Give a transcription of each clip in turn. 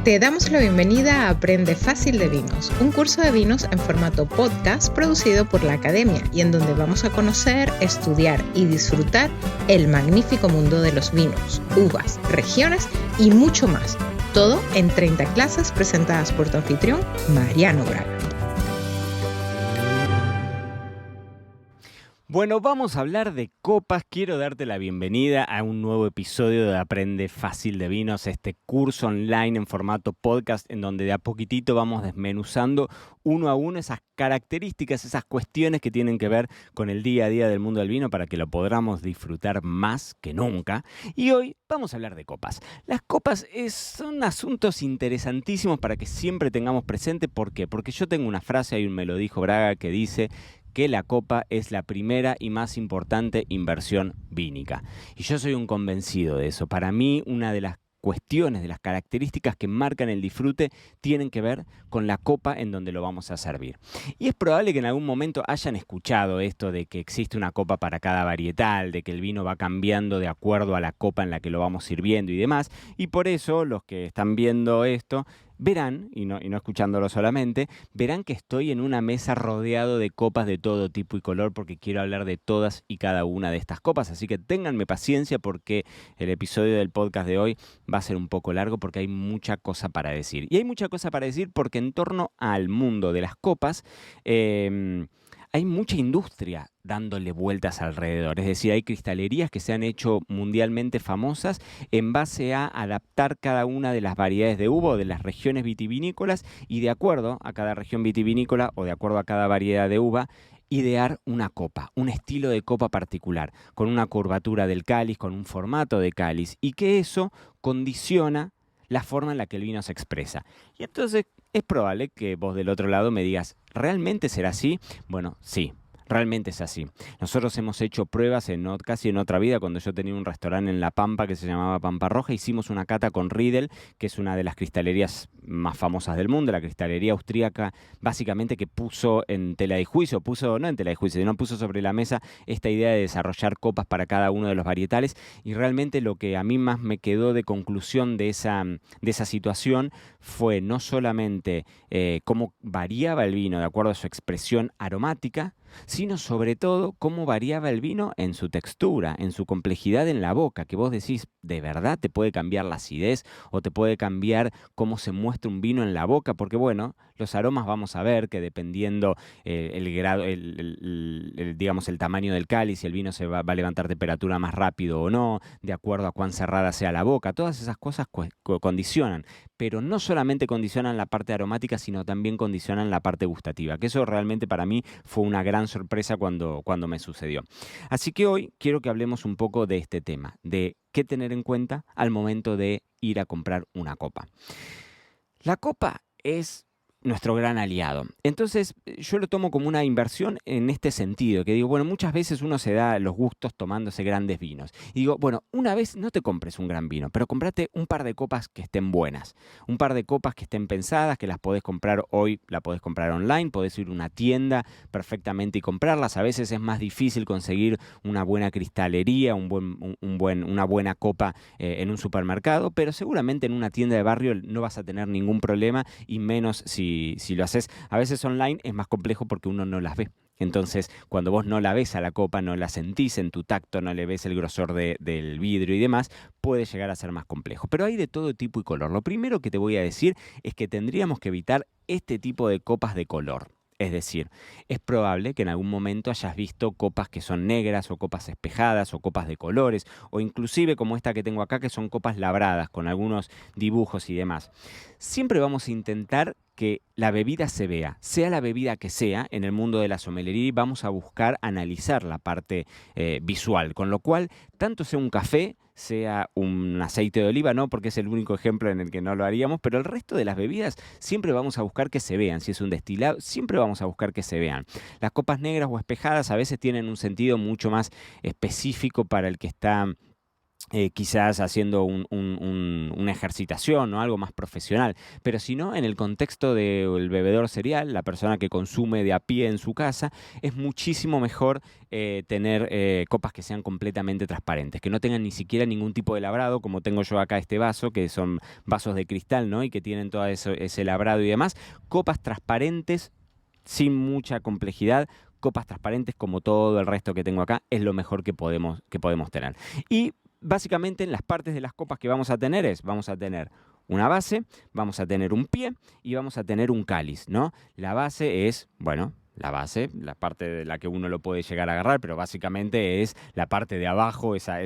Te damos la bienvenida a Aprende Fácil de Vinos, un curso de vinos en formato podcast producido por la Academia y en donde vamos a conocer, estudiar y disfrutar el magnífico mundo de los vinos, uvas, regiones y mucho más. Todo en 30 clases presentadas por tu anfitrión, Mariano Braga. Bueno, vamos a hablar de copas. Quiero darte la bienvenida a un nuevo episodio de Aprende Fácil de Vinos, este curso online en formato podcast en donde de a poquitito vamos desmenuzando uno a uno esas características, esas cuestiones que tienen que ver con el día a día del mundo del vino para que lo podamos disfrutar más que nunca. Y hoy vamos a hablar de copas. Las copas son asuntos interesantísimos para que siempre tengamos presente. ¿Por qué? Porque yo tengo una frase, ahí me lo dijo Braga, que dice que la copa es la primera y más importante inversión vínica. Y yo soy un convencido de eso. Para mí, una de las cuestiones, de las características que marcan el disfrute tienen que ver con la copa en donde lo vamos a servir. Y es probable que en algún momento hayan escuchado esto de que existe una copa para cada varietal, de que el vino va cambiando de acuerdo a la copa en la que lo vamos sirviendo y demás. Y por eso los que están viendo esto verán, y no escuchándolo solamente, verán que estoy en una mesa rodeado de copas de todo tipo y color porque quiero hablar de todas y cada una de estas copas. Así que ténganme paciencia porque el episodio del podcast de hoy va a ser un poco largo porque hay mucha cosa para decir. Y hay mucha cosa para decir porque en torno al mundo de las copas hay mucha industria dándole vueltas alrededor. Es decir, hay cristalerías que se han hecho mundialmente famosas en base a adaptar cada una de las variedades de uva o de las regiones vitivinícolas y de acuerdo a cada región vitivinícola o de acuerdo a cada variedad de uva, idear una copa, un estilo de copa particular, con una curvatura del cáliz, con un formato de cáliz y que eso condiciona la forma en la que el vino se expresa. Y entonces es probable que vos del otro lado me digas, ¿realmente será así? Bueno, sí. Realmente es así. Nosotros hemos hecho pruebas casi en otra vida, cuando yo tenía un restaurante en La Pampa que se llamaba Pampa Roja, hicimos una cata con Riedel, que es una de las cristalerías más famosas del mundo, la cristalería austríaca, básicamente que puso en tela de juicio, no en tela de juicio, sino puso sobre la mesa esta idea de desarrollar copas para cada uno de los varietales y realmente lo que a mí más me quedó de conclusión de esa situación fue no solamente cómo variaba el vino de acuerdo a su expresión aromática, sino sobre todo cómo variaba el vino en su textura, en su complejidad en la boca, que vos decís, ¿de verdad te puede cambiar la acidez o te puede cambiar cómo se muestra un vino en la boca? Porque bueno, los aromas vamos a ver que dependiendo el grado, digamos el tamaño del cáliz, si el vino va a levantar temperatura más rápido o no, de acuerdo a cuán cerrada sea la boca, todas esas cosas condicionan, pero no solamente condicionan la parte aromática, sino también condicionan la parte gustativa, que eso realmente para mí fue una gran sorpresa cuando me sucedió. Así que hoy quiero que hablemos un poco de este tema, de qué tener en cuenta al momento de ir a comprar una copa. La copa es nuestro gran aliado. Entonces, yo lo tomo como una inversión en este sentido, que digo, bueno, muchas veces uno se da los gustos tomándose grandes vinos. Y digo, bueno, una vez no te compres un gran vino, pero comprate un par de copas que estén buenas, un par de copas que estén pensadas, que las podés comprar hoy, la podés comprar online, podés ir a una tienda perfectamente y comprarlas. A veces es más difícil conseguir una buena cristalería, una buena copa en un supermercado, pero seguramente en una tienda de barrio no vas a tener ningún problema y menos si lo haces. A veces online es más complejo porque uno no las ve. Entonces, cuando vos no la ves a la copa, no la sentís en tu tacto, no le ves el grosor del vidrio y demás, puede llegar a ser más complejo. Pero hay de todo tipo y color. Lo primero que te voy a decir es que tendríamos que evitar este tipo de copas de color. Es decir, es probable que en algún momento hayas visto copas que son negras o copas espejadas o copas de colores o inclusive como esta que tengo acá que son copas labradas con algunos dibujos y demás. Siempre vamos a intentar que la bebida se vea, sea la bebida que sea, en el mundo de la sommelería vamos a buscar analizar la parte visual, con lo cual, tanto sea un café, sea un aceite de oliva, no porque es el único ejemplo en el que no lo haríamos, pero el resto de las bebidas siempre vamos a buscar que se vean, si es un destilado, siempre vamos a buscar que se vean. Las copas negras o espejadas a veces tienen un sentido mucho más específico para el que está quizás haciendo una ejercitación o algo más profesional, pero si no, en el contexto del bebedor cereal, la persona que consume de a pie en su casa, es muchísimo mejor tener copas que sean completamente transparentes, que no tengan ni siquiera ningún tipo de labrado, como tengo yo acá este vaso, que son vasos de cristal, ¿no? Y que tienen todo ese labrado y demás. Copas transparentes, sin mucha complejidad, copas transparentes como todo el resto que tengo acá, es lo mejor que podemos tener. Y básicamente en las partes de las copas que vamos a tener vamos a tener una base, vamos a tener un pie y vamos a tener un cáliz, ¿no? La base es, bueno, la base, la parte de la que uno lo puede llegar a agarrar, pero básicamente es la parte de abajo, esa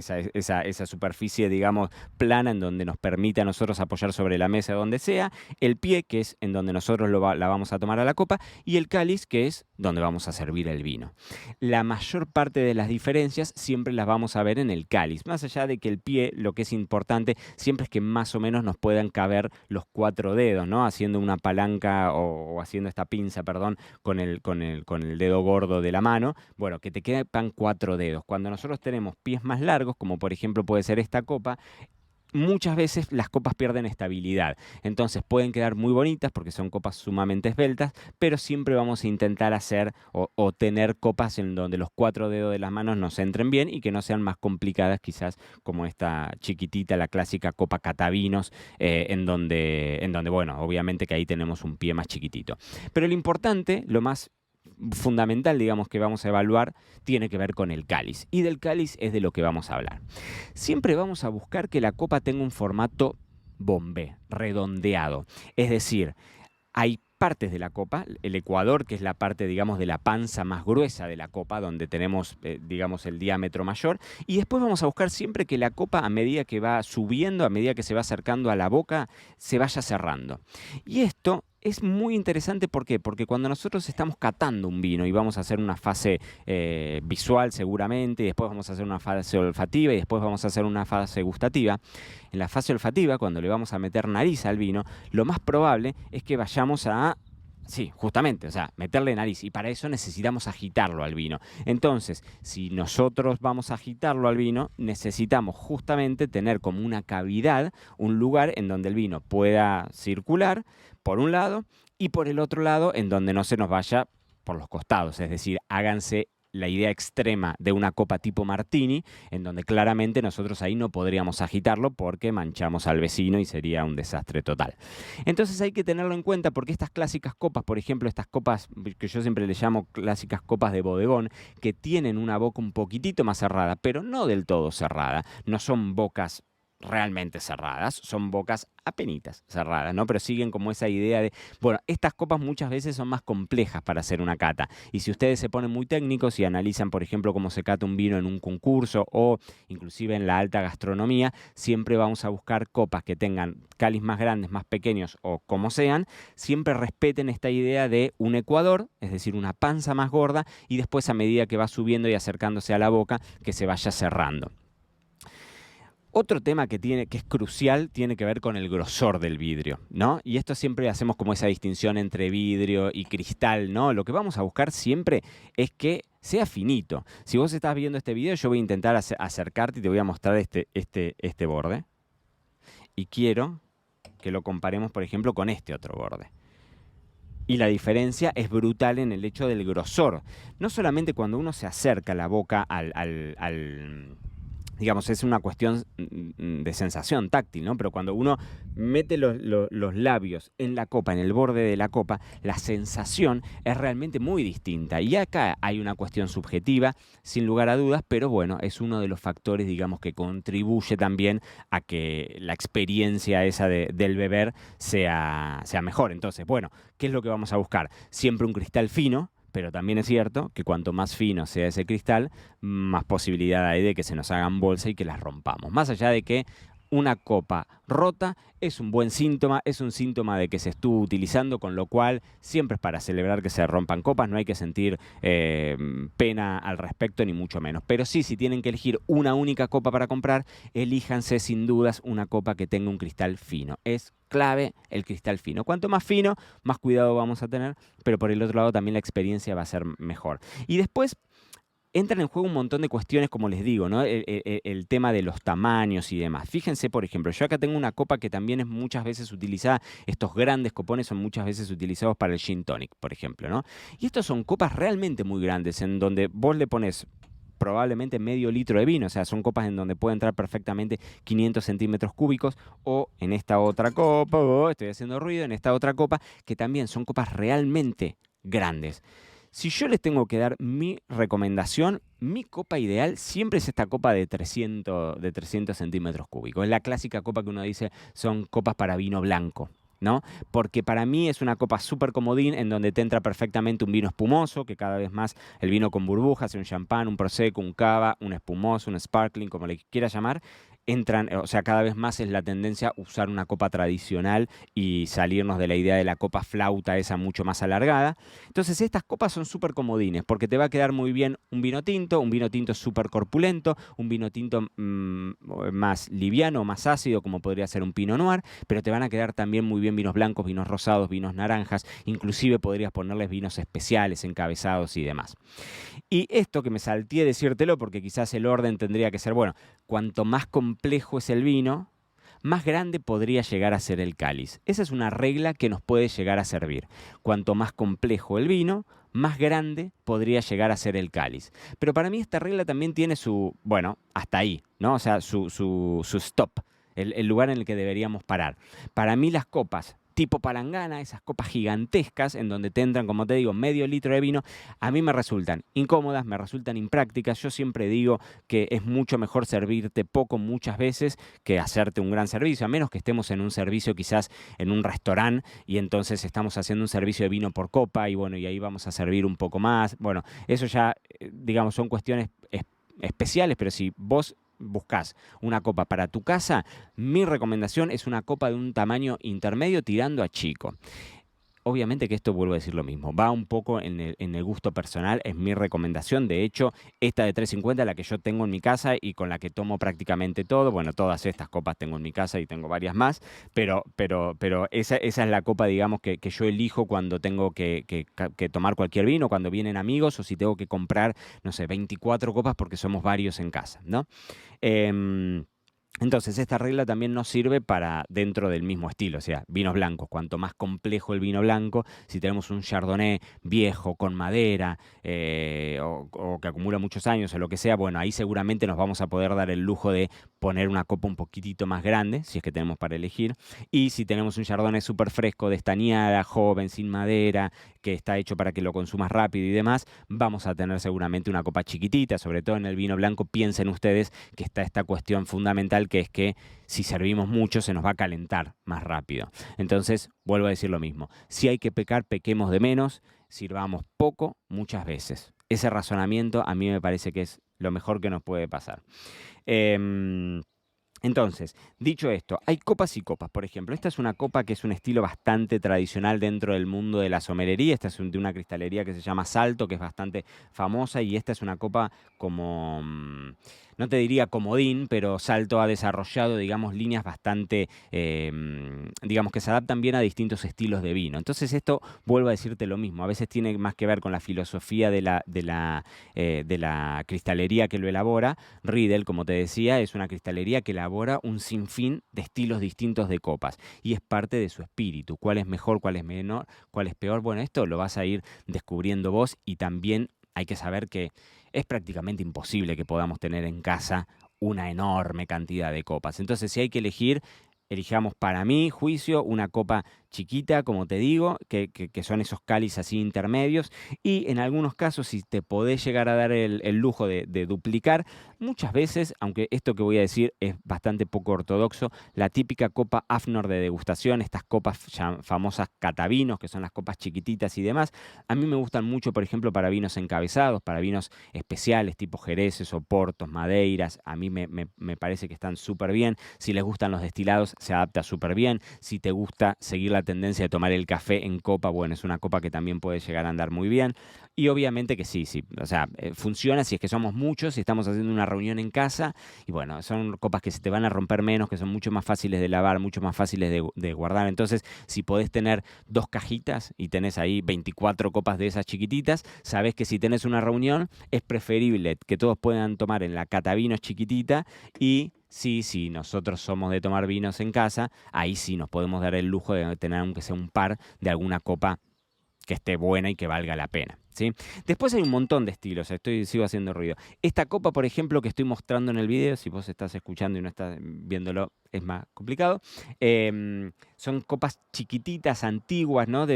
superficie, digamos, plana en donde nos permite a nosotros apoyar sobre la mesa donde sea, el pie, que es en donde nosotros la vamos a tomar a la copa, y el cáliz, que es donde vamos a servir el vino. La mayor parte de las diferencias siempre las vamos a ver en el cáliz, más allá de que el pie, lo que es importante siempre es que más o menos nos puedan caber los 4 dedos, ¿no? Haciendo una palanca o haciendo esta pinza, perdón, con el dedo gordo de la mano, bueno, que te quedan 4 dedos. Cuando nosotros tenemos pies más largos, como por ejemplo puede ser esta copa, muchas veces las copas pierden estabilidad. Entonces pueden quedar muy bonitas porque son copas sumamente esbeltas, pero siempre vamos a intentar hacer o tener copas en donde los 4 dedos de las manos nos entren bien y que no sean más complicadas quizás como esta chiquitita, la clásica copa catavinos, en donde, bueno, obviamente que ahí tenemos un pie más chiquitito. Pero lo importante, lo más fundamental, digamos, que vamos a evaluar, tiene que ver con el cáliz. Y del cáliz es de lo que vamos a hablar. Siempre vamos a buscar que la copa tenga un formato bombé, redondeado. Es decir, hay partes de la copa, el ecuador, que es la parte, digamos, de la panza más gruesa de la copa, donde tenemos, digamos, el diámetro mayor, y después vamos a buscar siempre que la copa, a medida que va subiendo, a medida que se va acercando a la boca, se vaya cerrando. Y esto es muy interesante, ¿por qué? Porque cuando nosotros estamos catando un vino y vamos a hacer una fase visual seguramente, y después vamos a hacer una fase olfativa y después vamos a hacer una fase gustativa, en la fase olfativa, cuando le vamos a meter nariz al vino, lo más probable es que vayamos a... Sí, justamente, o sea, meterle nariz, y para eso necesitamos agitarlo al vino. Entonces, si nosotros vamos a agitarlo al vino, necesitamos justamente tener como una cavidad, un lugar en donde el vino pueda circular, por un lado, y por el otro lado, en donde no se nos vaya por los costados. Es decir, háganse la idea extrema de una copa tipo martini, en donde claramente nosotros ahí no podríamos agitarlo porque manchamos al vecino y sería un desastre total. Entonces hay que tenerlo en cuenta porque estas clásicas copas, por ejemplo, estas copas que yo siempre les llamo clásicas copas de bodegón, que tienen una boca un poquitito más cerrada, pero no del todo cerrada, no son bocas realmente cerradas, son bocas apenitas cerradas, ¿no? Pero siguen como esa idea de, bueno, estas copas muchas veces son más complejas para hacer una cata, y si ustedes se ponen muy técnicos y analizan, por ejemplo, cómo se cata un vino en un concurso o inclusive en la alta gastronomía, siempre vamos a buscar copas que tengan cáliz más grandes, más pequeños o como sean, siempre respeten esta idea de un ecuador, es decir, una panza más gorda, y después a medida que va subiendo y acercándose a la boca, que se vaya cerrando. Otro tema que es crucial tiene que ver con el grosor del vidrio, ¿no? Y esto siempre hacemos como esa distinción entre vidrio y cristal, ¿no? Lo que vamos a buscar siempre es que sea finito. Si vos estás viendo este video, yo voy a intentar acercarte y te voy a mostrar este borde. Y quiero que lo comparemos, por ejemplo, con este otro borde. Y la diferencia es brutal en el hecho del grosor. No solamente cuando uno se acerca la boca digamos, es una cuestión de sensación táctil, ¿no? Pero cuando uno mete los labios en la copa, en el borde de la copa, la sensación es realmente muy distinta. Y acá hay una cuestión subjetiva, sin lugar a dudas, pero bueno, es uno de los factores, digamos, que contribuye también a que la experiencia esa del beber sea mejor. Entonces, bueno, ¿qué es lo que vamos a buscar? Siempre un cristal fino, pero también es cierto que cuanto más fino sea ese cristal, más posibilidad hay de que se nos hagan bolsa y que las rompamos. Más allá de que una copa rota es un buen síntoma, es un síntoma de que se estuvo utilizando, con lo cual siempre es para celebrar que se rompan copas, no hay que sentir pena al respecto, ni mucho menos. Pero sí, si tienen que elegir una única copa para comprar, elíjanse sin dudas una copa que tenga un cristal fino. Es clave el cristal fino. Cuanto más fino, más cuidado vamos a tener, pero por el otro lado también la experiencia va a ser mejor. Y después, entran en juego un montón de cuestiones, como les digo, ¿no? El tema de los tamaños y demás. Fíjense, por ejemplo, yo acá tengo una copa que también es muchas veces utilizada, estos grandes copones son muchas veces utilizados para el gin tonic, por ejemplo, ¿no? Y estos son copas realmente muy grandes, en donde vos le pones probablemente medio litro de vino, o sea, son copas en donde puede entrar perfectamente 500 centímetros cúbicos, o en esta otra copa, estoy haciendo ruido, en esta otra copa, que también son copas realmente grandes. Si yo les tengo que dar mi recomendación, mi copa ideal siempre es esta copa de 300 centímetros cúbicos. Es la clásica copa que uno dice son copas para vino blanco, ¿no? Porque para mí es una copa súper comodín en donde te entra perfectamente un vino espumoso, que cada vez más el vino con burbujas, un champán, un prosecco, un cava, un espumoso, un sparkling, como le quieras llamar, entran, o sea, cada vez más es la tendencia a usar una copa tradicional y salirnos de la idea de la copa flauta, esa mucho más alargada. Entonces estas copas son súper comodines porque te va a quedar muy bien un vino tinto súper corpulento, un vino tinto más liviano, más ácido, como podría ser un Pinot Noir, pero te van a quedar también muy bien vinos blancos, vinos rosados, vinos naranjas, inclusive podrías ponerles vinos especiales, encabezados y demás. Y esto que me salteé decírtelo porque quizás el orden tendría que ser, bueno, cuanto más complejo es el vino, más grande podría llegar a ser el cáliz. Esa es una regla que nos puede llegar a servir. Cuanto más complejo el vino, más grande podría llegar a ser el cáliz. Pero para mí esta regla también tiene su, bueno, hasta ahí, ¿no? O sea, su stop, el lugar en el que deberíamos parar. Para mí las copas tipo palangana, esas copas gigantescas en donde te entran, como te digo, medio litro de vino, a mí me resultan incómodas, me resultan imprácticas. Yo siempre digo que es mucho mejor servirte poco muchas veces que hacerte un gran servicio, a menos que estemos en un servicio quizás en un restaurante y entonces estamos haciendo un servicio de vino por copa y bueno, y ahí vamos a servir un poco más. Bueno, eso ya, digamos, son cuestiones especiales, pero si vos buscas una copa para tu casa, mi recomendación es una copa de un tamaño intermedio tirando a chico. Obviamente que esto, vuelvo a decir lo mismo, va un poco en el gusto personal, es mi recomendación. De hecho, esta de 350 es la que yo tengo en mi casa y con la que tomo prácticamente todo. Bueno, todas estas copas tengo en mi casa y tengo varias más, pero esa es la copa, digamos, que yo elijo cuando tengo que tomar cualquier vino, cuando vienen amigos o si tengo que comprar, no sé, 24 copas porque somos varios en casa, ¿no? Entonces, esta regla también nos sirve para dentro del mismo estilo, o sea, vinos blancos. Cuanto más complejo el vino blanco, si tenemos un chardonnay viejo, con madera, o que acumula muchos años o lo que sea, bueno, ahí seguramente nos vamos a poder dar el lujo de poner una copa un poquitito más grande, si es que tenemos para elegir. Y si tenemos un chardonnay súper fresco, de estañada, joven, sin madera, que está hecho para que lo consumas rápido y demás, vamos a tener seguramente una copa chiquitita. Sobre todo en el vino blanco, piensen ustedes que está esta cuestión fundamental, que es que si servimos mucho se nos va a calentar más rápido. Entonces, vuelvo a decir lo mismo. Si hay que pecar, pequemos de menos, sirvamos poco muchas veces. Ese razonamiento a mí me parece que es lo mejor que nos puede pasar. Entonces, dicho esto, hay copas y copas. Por ejemplo, esta es una copa que es un estilo bastante tradicional dentro del mundo de la somelería. Esta es de una cristalería que se llama Salto, que es bastante famosa, y esta es una copa como, no te diría comodín, pero Salto ha desarrollado, digamos, líneas bastante, digamos, que se adaptan bien a distintos estilos de vino. Entonces esto, vuelvo a decirte lo mismo, a veces tiene más que ver con la filosofía de la cristalería que lo elabora. Riedel, como te decía, es una cristalería que elabora un sinfín de estilos distintos de copas y es parte de su espíritu. ¿Cuál es mejor, cuál es menor, cuál es peor? Bueno, esto lo vas a ir descubriendo vos, y también hay que saber que es prácticamente imposible que podamos tener en casa una enorme cantidad de copas. Entonces, si hay que elegir, elijamos, para mi juicio, una copa chiquita, como te digo, que son esos cáliz así intermedios, y en algunos casos, si te podés llegar a dar el lujo de duplicar, muchas veces, aunque esto que voy a decir es bastante poco ortodoxo, la típica copa Afnor de degustación, estas copas famosas catavinos, que son las copas chiquititas y demás, a mí me gustan mucho, por ejemplo, para vinos encabezados, para vinos especiales, tipo jereces, oportos, madeiras. A mí me parece que están súper bien. Si les gustan los destilados, se adapta súper bien. Si te gusta seguir la tendencia de tomar el café en copa, bueno, es una copa que también puede llegar a andar muy bien. Y obviamente que sí, o sea, funciona si es que somos muchos, si estamos haciendo una reunión en casa, y bueno, son copas que se te van a romper menos, que son mucho más fáciles de lavar, mucho más fáciles de guardar. Entonces, si podés tener 2 cajitas y tenés ahí 24 copas de esas chiquititas, sabés que si tenés una reunión, es preferible que todos puedan tomar en la catavinos chiquitita, y si nosotros somos de tomar vinos en casa, ahí sí nos podemos dar el lujo de tener aunque sea un par de alguna copa que esté buena y que valga la pena, ¿sí? Después hay un montón de estilos, sigo haciendo ruido. Esta copa, por ejemplo, que estoy mostrando en el video, si vos estás escuchando y no estás viéndolo, es más complicado. Son copas chiquititas, antiguas, ¿no?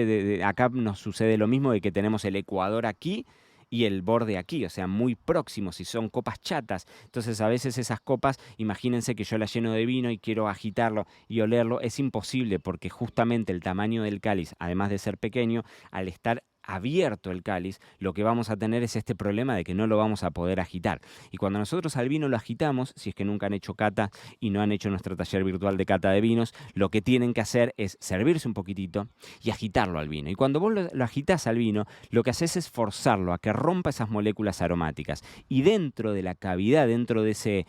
Acá nos sucede lo mismo de que tenemos el ecuador aquí y el borde aquí, o sea, muy próximos, y son copas chatas. Entonces, a veces esas copas, imagínense que yo las lleno de vino y quiero agitarlo y olerlo, es imposible porque justamente el tamaño del cáliz, además de ser pequeño, al estar abierto el cáliz, lo que vamos a tener es este problema de que no lo vamos a poder agitar. Y cuando nosotros al vino lo agitamos, si es que nunca han hecho cata y no han hecho nuestro taller virtual de cata de vinos, lo que tienen que hacer es servirse un poquitito y agitarlo al vino. Y cuando vos lo agitás al vino, lo que haces es forzarlo a que rompa esas moléculas aromáticas. Y dentro de la cavidad, dentro de ese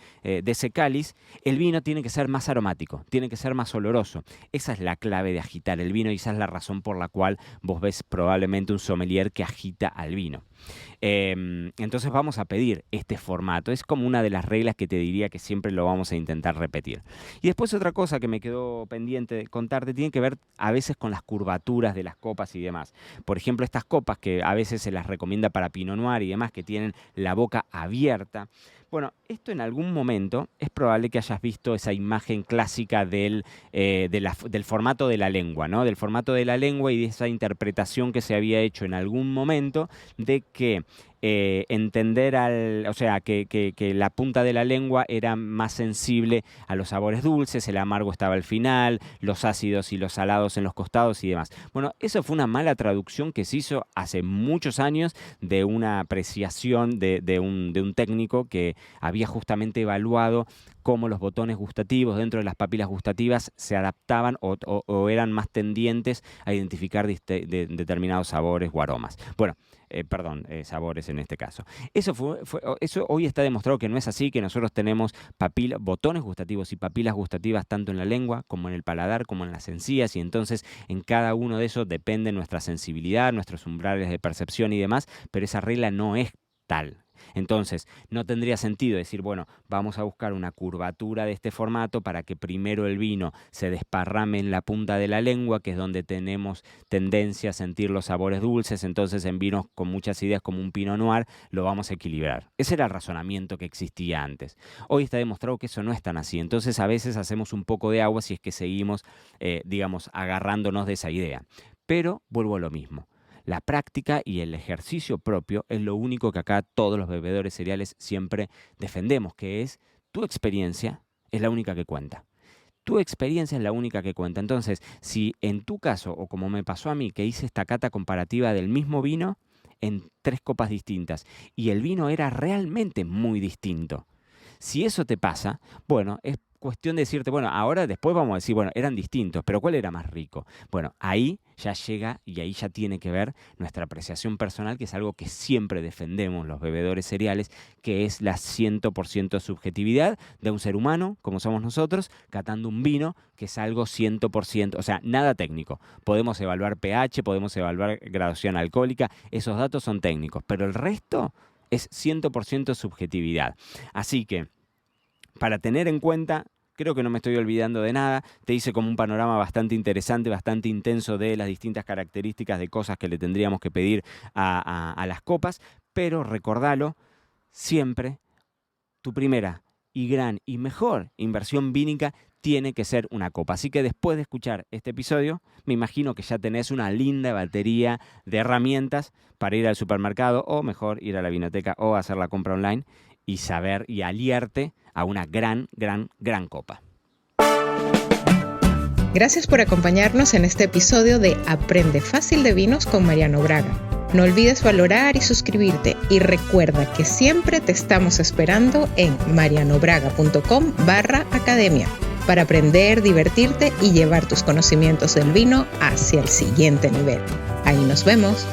cáliz, el vino tiene que ser más aromático, tiene que ser más oloroso. Esa es la clave de agitar el vino y esa es la razón por la cual vos ves probablemente un sommelier que agita al vino. Entonces vamos a pedir este formato. Es como una de las reglas que te diría que siempre lo vamos a intentar repetir. Y después otra cosa que me quedó pendiente de contarte tiene que ver a veces con las curvaturas de las copas y demás. Por ejemplo, estas copas que a veces se las recomienda para Pinot Noir y demás, que tienen la boca abierta. Bueno, esto en algún momento es probable que hayas visto esa imagen clásica del formato de la lengua, ¿no? Del formato de la lengua y de esa interpretación que se había hecho en algún momento de que que la punta de la lengua era más sensible a los sabores dulces, el amargo estaba al final, los ácidos y los salados en los costados y demás. Bueno, eso fue una mala traducción que se hizo hace muchos años de una apreciación de un técnico que había justamente evaluado cómo los botones gustativos dentro de las papilas gustativas se adaptaban o eran más tendientes a identificar determinados sabores o aromas. Bueno, sabores en este caso. Eso hoy está demostrado que no es así, que nosotros tenemos botones gustativos y papilas gustativas tanto en la lengua como en el paladar, como en las encías, y entonces en cada uno de esos depende nuestra sensibilidad, nuestros umbrales de percepción y demás, pero esa regla no es tal. Entonces, no tendría sentido decir, bueno, vamos a buscar una curvatura de este formato para que primero el vino se desparrame en la punta de la lengua, que es donde tenemos tendencia a sentir los sabores dulces. Entonces, en vinos con muchas ideas como un Pinot Noir, lo vamos a equilibrar. Ese era el razonamiento que existía antes. Hoy está demostrado que eso no es tan así. Entonces, a veces hacemos un poco de agua si es que seguimos, agarrándonos de esa idea. Pero vuelvo a lo mismo. La práctica y el ejercicio propio es lo único que acá todos los bebedores cereales siempre defendemos, que es tu experiencia es la única que cuenta. Tu experiencia es la única que cuenta. Entonces, si en tu caso, o como me pasó a mí, que hice esta cata comparativa del mismo vino en 3 copas distintas, y el vino era realmente muy distinto. Si eso te pasa, bueno, es cuestión de decirte, bueno, ahora después vamos a decir, bueno, eran distintos, pero ¿cuál era más rico? Bueno, ahí ya llega y ahí ya tiene que ver nuestra apreciación personal, que es algo que siempre defendemos los bebedores cereales, que es la 100% subjetividad de un ser humano, como somos nosotros, catando un vino, que es algo 100%, o sea, nada técnico. Podemos evaluar pH, podemos evaluar graduación alcohólica, esos datos son técnicos, pero el resto es 100% subjetividad. Así que, para tener en cuenta, creo que no me estoy olvidando de nada, te hice como un panorama bastante interesante, bastante intenso de las distintas características de cosas que le tendríamos que pedir a las copas, pero recordalo, siempre tu primera y gran y mejor inversión vínica tiene que ser una copa. Así que después de escuchar este episodio, me imagino que ya tenés una linda batería de herramientas para ir al supermercado, o mejor, ir a la vinoteca o hacer la compra online y saber y aliarte a una gran copa. Gracias por acompañarnos en este episodio de Aprende Fácil de Vinos con Mariano Braga. No olvides valorar y suscribirte, y recuerda que siempre te estamos esperando en marianobraga.com/academia. para aprender, divertirte y llevar tus conocimientos del vino hacia el siguiente nivel. Ahí nos vemos.